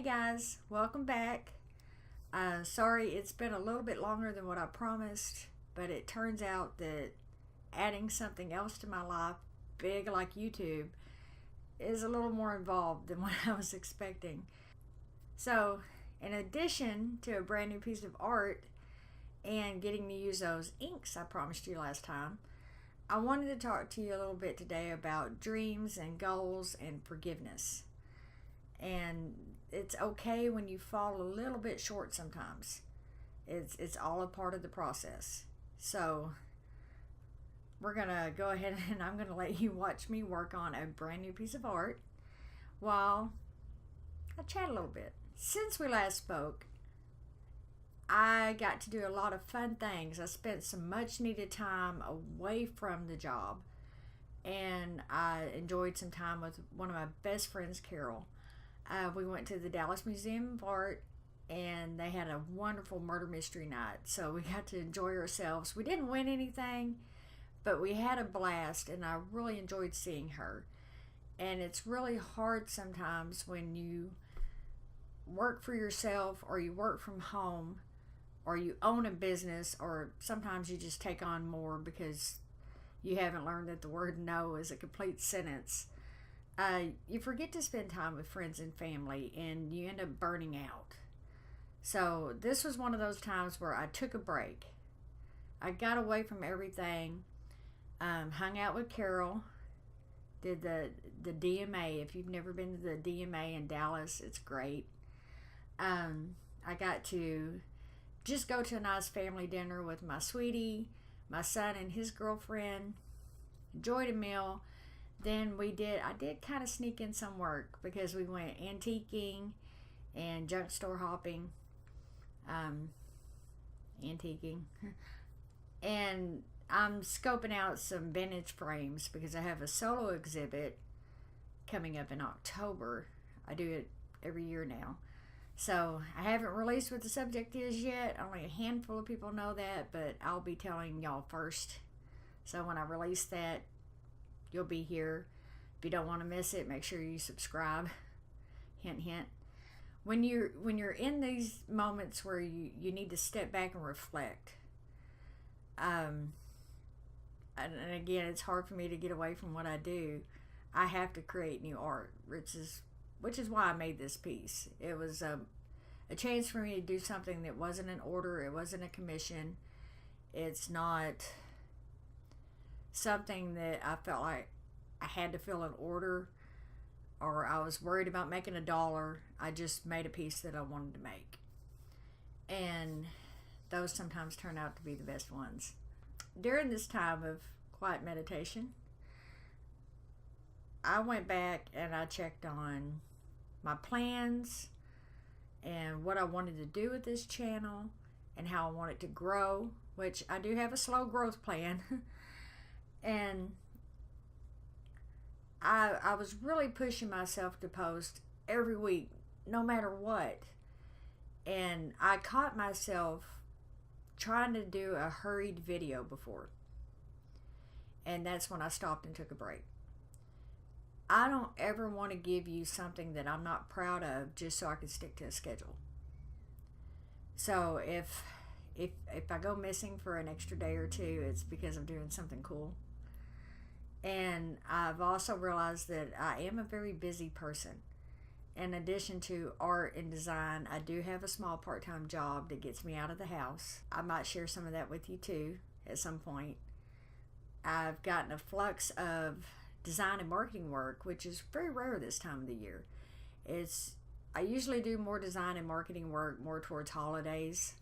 Hey guys, welcome back. Sorry it's been a little bit longer than what I promised, but it turns out that adding something else to my life, big like YouTube, is a little more involved than what I was expecting. So, in addition to a brand new piece of art and getting to use those inks I promised you last time, I wanted to talk to you a little bit today about dreams and goals and forgiveness. And it's okay when you fall a little bit short sometimes. It's all a part of the process. So we're gonna go ahead and I'm gonna let you watch me work on a brand new piece of art while I chat a little bit. Since we last spoke, I got to do a lot of fun things. I spent some much needed time away from the job, and I enjoyed some time with one of my best friends, Carol. We went to the Dallas Museum of Art, and they had a wonderful murder mystery night. So we got to enjoy ourselves. We didn't win anything, but we had a blast, and I really enjoyed seeing her. And it's really hard sometimes when you work for yourself, or you work from home, or you own a business, or sometimes you just take on more because you haven't learned that the word no is a complete sentence. You forget to spend time with friends and family, and you end up burning out. So this was one of those times where I took a break. I got away from everything, hung out with Carol, did the DMA. If you've never been to the DMA in Dallas, it's great. I got to just go to a nice family dinner with my sweetie, my son and his girlfriend, enjoyed a meal. Then I did kind of sneak in some work because we went antiquing and junk store hopping. Antiquing. And I'm scoping out some vintage frames because I have a solo exhibit coming up in October. I do it every year now. So I haven't released what the subject is yet. Only a handful of people know that, but I'll be telling y'all first. So when I release that, you'll be here. If you don't want to miss it, make sure you subscribe. Hint, hint. When you're in these moments where you need to step back and reflect, and again, it's hard for me to get away from what I do. I have to create new art, which is why I made this piece. It was a chance for me to do something that wasn't an order. It wasn't a commission. It's not something that I felt like I had to fill an order, or I was worried about making $1. I just made a piece that I wanted to make, and those sometimes turn out to be the best ones. During this time of quiet meditation, I went back and I checked on my plans and what I wanted to do with this channel and how I want it to grow, which I do have a slow growth plan. And I was really pushing myself to post every week, no matter what. And I caught myself trying to do a hurried video before. And that's when I stopped and took a break. I don't ever want to give you something that I'm not proud of just so I can stick to a schedule. So if I go missing for an extra day or two, it's because I'm doing something cool. And I've also realized that I am a very busy person. In addition to art and design, I do have a small part-time job that gets me out of the house. I might share some of that with you too at some point. I've gotten a flux of design and marketing work, which is very rare this time of the year. I usually do more design and marketing work more towards holidays.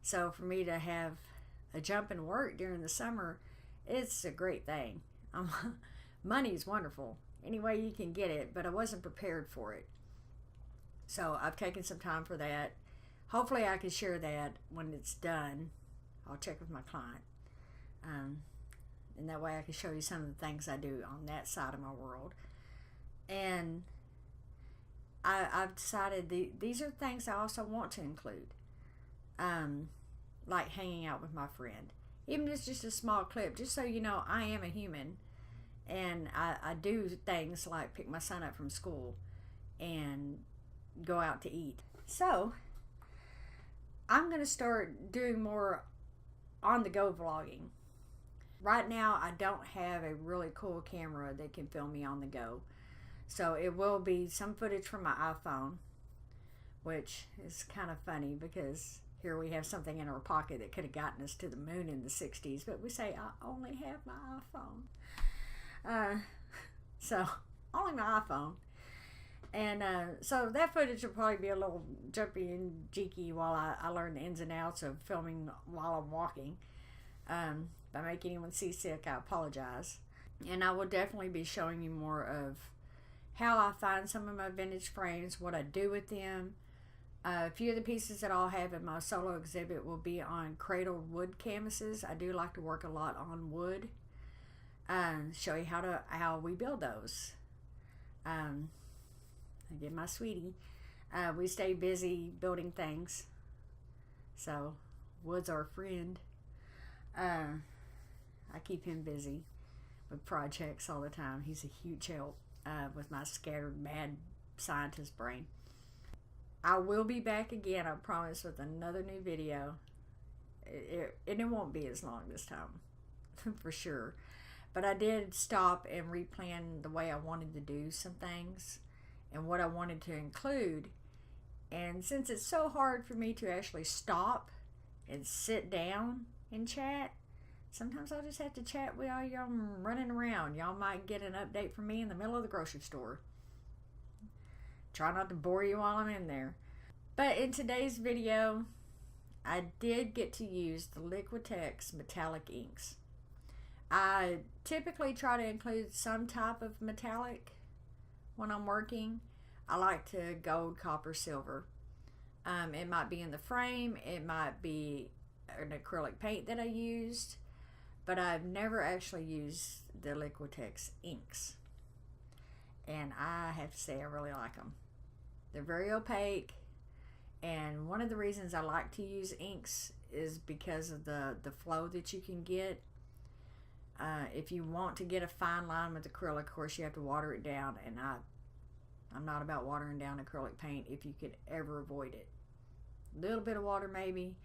So for me to have a jump in work during the summer, it's a great thing. Money's wonderful any way you can get it, but I wasn't prepared for it. So I've taken some time for that. Hopefully I can share that when it's done. I'll check with my client. And that way I can show you some of the things I do on that side of my world. And I've decided these are things I also want to include. Like hanging out with my friend. Even if it's just a small clip, just so you know I am a human. And I do things like pick my son up from school and go out to eat. So I'm going to start doing more on-the-go vlogging. Right now, I don't have a really cool camera that can film me on the go. So it will be some footage from my iPhone, which is kind of funny because here we have something in our pocket that could have gotten us to the moon in the 60s, but we say, I only have my iPhone. So, only my iPhone. And so that footage will probably be a little jumpy and cheeky while I learn the ins and outs of filming while I'm walking. If I make anyone seasick, I apologize. And I will definitely be showing you more of how I find some of my vintage frames, what I do with them. A few of the pieces that I'll have in my solo exhibit will be on cradled wood canvases. I do like to work a lot on wood. Show you how we build those. Again, my sweetie, we stay busy building things, so wood's our friend. I keep him busy with projects all the time. He's a huge help with my scattered mad scientist brain. I will be back again, I promise, with another new video. And it won't be as long this time, for sure. But I did stop and replan the way I wanted to do some things and what I wanted to include. And since it's so hard for me to actually stop and sit down and chat, sometimes I'll just have to chat with all y'all running around. Y'all might get an update from me in the middle of the grocery store. Try not to bore you while I'm in there. But in today's video, I did get to use the Liquitex metallic inks. I typically try to include some type of metallic when I'm working. I like to gold, copper, silver. It might be in the frame, it might be an acrylic paint that I used, but I've never actually used the Liquitex inks. And I have to say I really like them. They're very opaque, and one of the reasons I like to use inks is because of the flow that you can get. If you want to get a fine line with acrylic, of course you have to water it down, and I'm not about watering down acrylic paint if you could ever avoid it. A little bit of water maybe,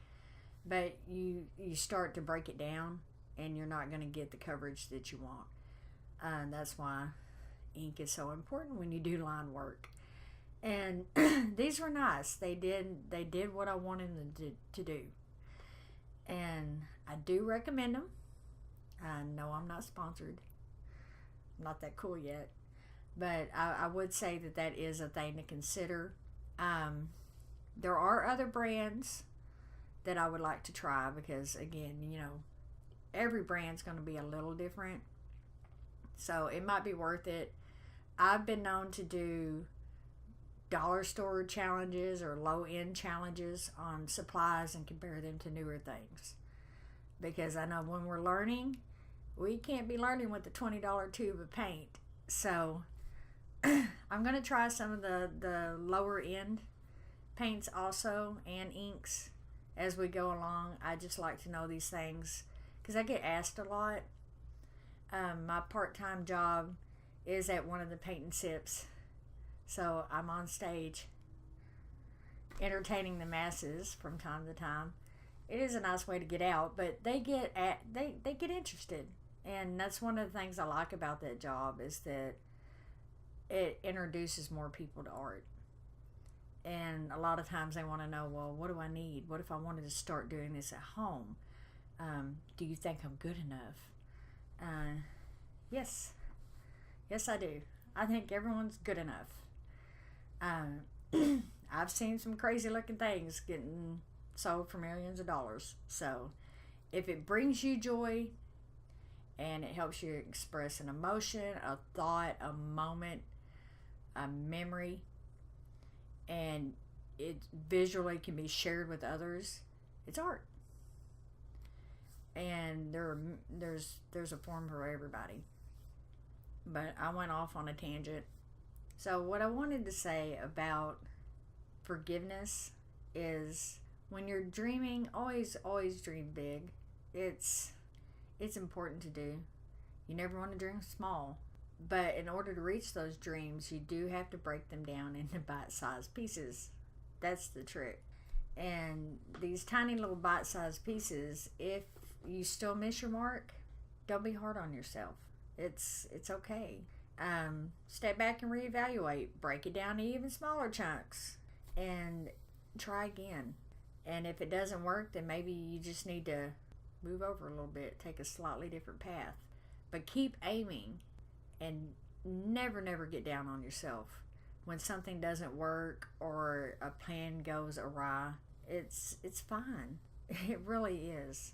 but you start to break it down and you're not going to get the coverage that you want. That's why ink is so important when you do line work. And these were nice. They did what I wanted them to do. And I do recommend them. I know I'm not sponsored. I'm not that cool yet. But I would say that is a thing to consider. There are other brands that I would like to try because, again, you know, every brand's going to be a little different. So it might be worth it. I've been known to do dollar store challenges or low-end challenges on supplies and compare them to newer things. Because I know when we're learning, we can't be learning with the $20 tube of paint. So I'm going to try some of the lower end paints also and inks as we go along. I just like to know these things because I get asked a lot. My part-time job is at one of the paint and sips, so I'm on stage entertaining the masses from time to time. It is a nice way to get out, but they get interested, and that's one of the things I like about that job is that it introduces more people to art. And a lot of times they want to know, well, what do I need? What if I wanted to start doing this at home? Do you think I'm good enough? Yes, I do. I think everyone's good enough. I've seen some crazy looking things getting sold for millions of dollars. So if it brings you joy and it helps you express an emotion, a thought, a moment, a memory, and it visually can be shared with others, it's art. And there's a form for everybody. But I went off on a tangent. So what I wanted to say about forgiveness is when you're dreaming, always dream big. It's important to do. You never want to dream small. But in order to reach those dreams, you do have to break them down into bite-sized pieces. That's the trick. And these tiny little bite-sized pieces, if you still miss your mark, don't be hard on yourself. It's okay. Step back and reevaluate. Break it down to even smaller chunks and try again. And if it doesn't work, then maybe you just need to move over a little bit, take a slightly different path. But keep aiming and never get down on yourself when something doesn't work or a plan goes awry. It's fine. It really is.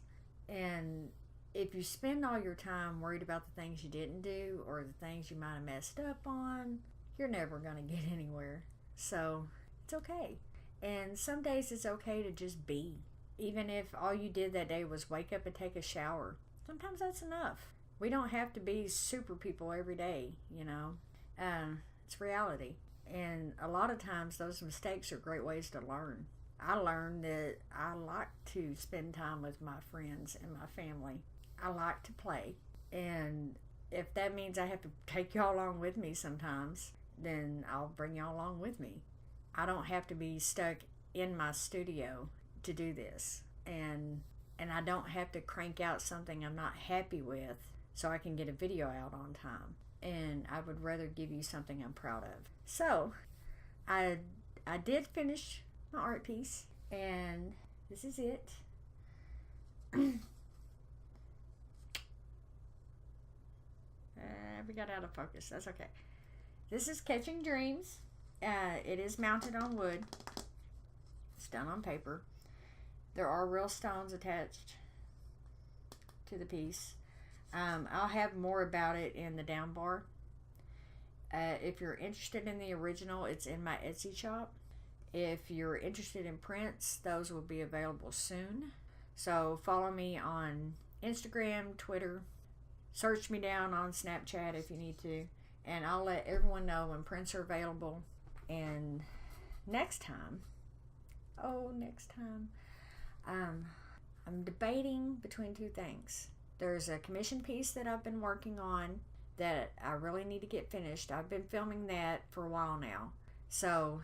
And if you spend all your time worried about the things you didn't do or the things you might have messed up on, you're never going to get anywhere. So it's okay. And some days it's okay to just be. Even if all you did that day was wake up and take a shower. Sometimes that's enough. We don't have to be super people every day, you know. It's reality. And a lot of times those mistakes are great ways to learn. I learned that I like to spend time with my friends and my family. I like to play. And if that means I have to take y'all along with me sometimes, then I'll bring y'all along with me. I don't have to be stuck in my studio to do this. And I don't have to crank out something I'm not happy with so I can get a video out on time. And I would rather give you something I'm proud of. So, I did finish my art piece, and this is it. We got out of focus. That's okay. This is Catching Dreams. It is mounted on wood. It's done on paper. There are real stones attached to the piece. I'll have more about it in the down bar. If you're interested in the original, it's in my Etsy shop. If you're interested in prints, those will be available soon. So follow me on Instagram, Twitter. Search me down on Snapchat if you need to. And I'll let everyone know when prints are available. And next time, I'm debating between two things. There's a commission piece that I've been working on that I really need to get finished. I've been filming that for a while now. So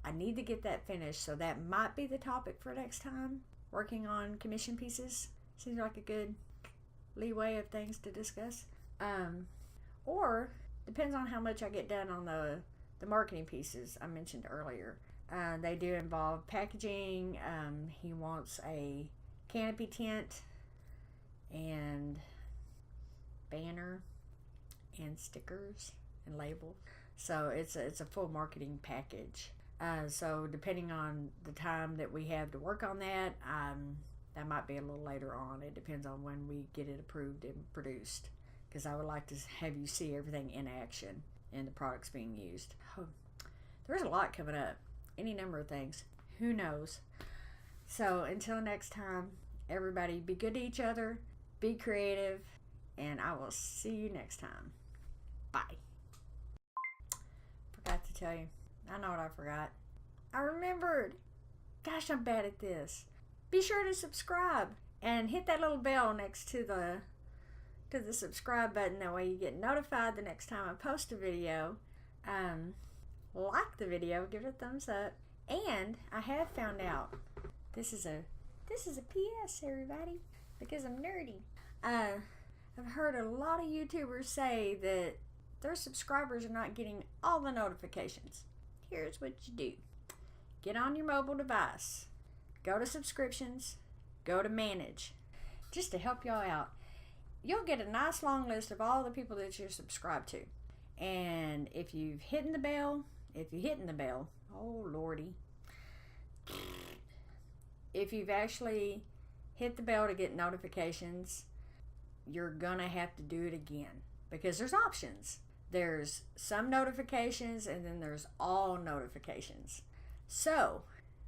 I need to get that finished. So that might be the topic for next time. Working on commission pieces. Seems like a good leeway of things to discuss. Or depends on how much I get done on the marketing pieces I mentioned earlier. They do involve packaging. He wants a canopy tent and banner and stickers and labels. So it's a full marketing package. So depending on the time that we have to work on that, that might be a little later on. It depends on when we get it approved and produced, because I would like to have you see everything in action and the products being used. Oh, there's a lot coming up. Any number of things. Who knows? So until next time, everybody be good to each other, be creative, and I will see you next time. Bye. Forgot to tell you. I know what I forgot. I remembered. Gosh, I'm bad at this. Be sure to subscribe and hit that little bell next to the subscribe button. That way you get notified the next time I post a video. Like the video, give it a thumbs up. And I have found out, this is a PS, everybody, because I'm nerdy. I've heard a lot of YouTubers say that their subscribers are not getting all the notifications. Here's what you do. Get on your mobile device. Go to subscriptions. Go to manage. Just to help y'all out. You'll get a nice long list of all the people that you're subscribed to. And if you've hit the bell, oh lordy. If you've actually hit the bell to get notifications, you're gonna have to do it again, because there's options. There's some notifications and then there's all notifications. So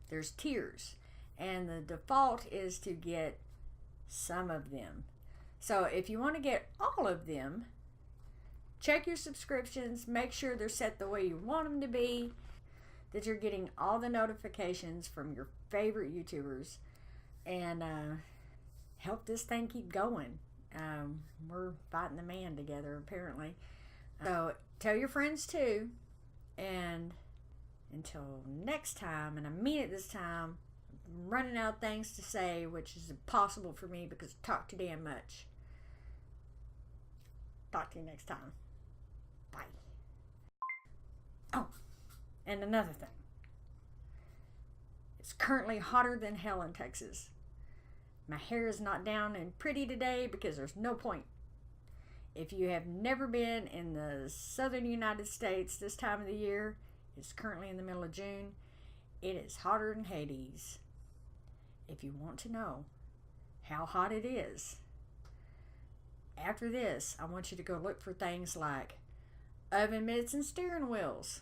there's tiers, and the default is to get some of them. So if you want to get all of them, check your subscriptions, make sure they're set the way you want them to be, that you're getting all the notifications from your favorite YouTubers, and help this thing keep going. We're fighting the man together, apparently. So tell your friends too. And until next time, and I mean it this time, I'm running out of things to say, which is impossible for me because I talk too damn much. Talk to you next time. Bye. Oh, and another thing. It's currently hotter than hell in Texas. My hair is not down and pretty today because there's no point. If you have never been in the southern United States this time of the year, it's currently in the middle of June, it is hotter than Hades. If you want to know how hot it is, after this, I want you to go look for things like oven mitts and steering wheels,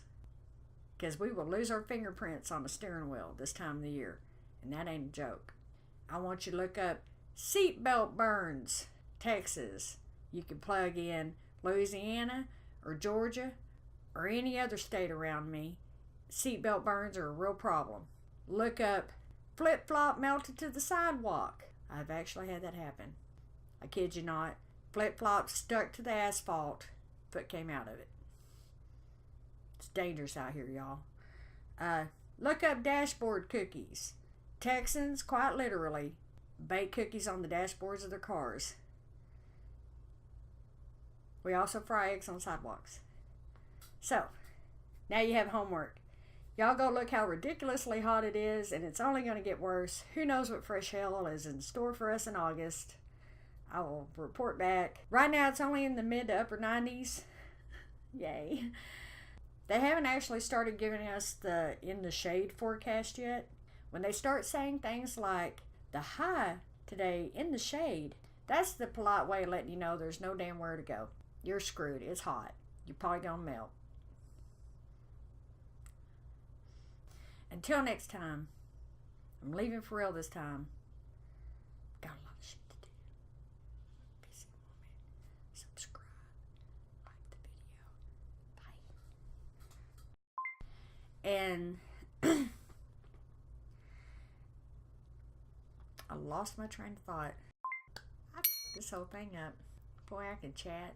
because we will lose our fingerprints on a steering wheel this time of the year, and that ain't a joke. I want you to look up seatbelt burns, Texas. You can plug in Louisiana or Georgia or any other state around me. Seatbelt burns are a real problem. Look up flip-flop melted to the sidewalk. I've actually had that happen. I kid you not. Flip-flop stuck to the asphalt. Foot came out of it. It's dangerous out here, y'all. Look up dashboard cookies. Texans, quite literally, bake cookies on the dashboards of their cars. We also fry eggs on sidewalks. So, now you have homework. Y'all go look how ridiculously hot it is, and it's only going to get worse. Who knows what fresh hell is in store for us in August. I will report back. Right now, it's only in the mid to upper 90s. Yay. They haven't actually started giving us the in the shade forecast yet. When they start saying things like the high today in the shade, that's the polite way of letting you know there's no damn where to go. You're screwed. It's hot. You're probably going to melt. Until next time, I'm leaving for real this time. Got a lot of shit to do. Busy woman. Subscribe. Like the video. Bye. And I lost my train of thought. I f***ed this whole thing up. Boy, I can chat.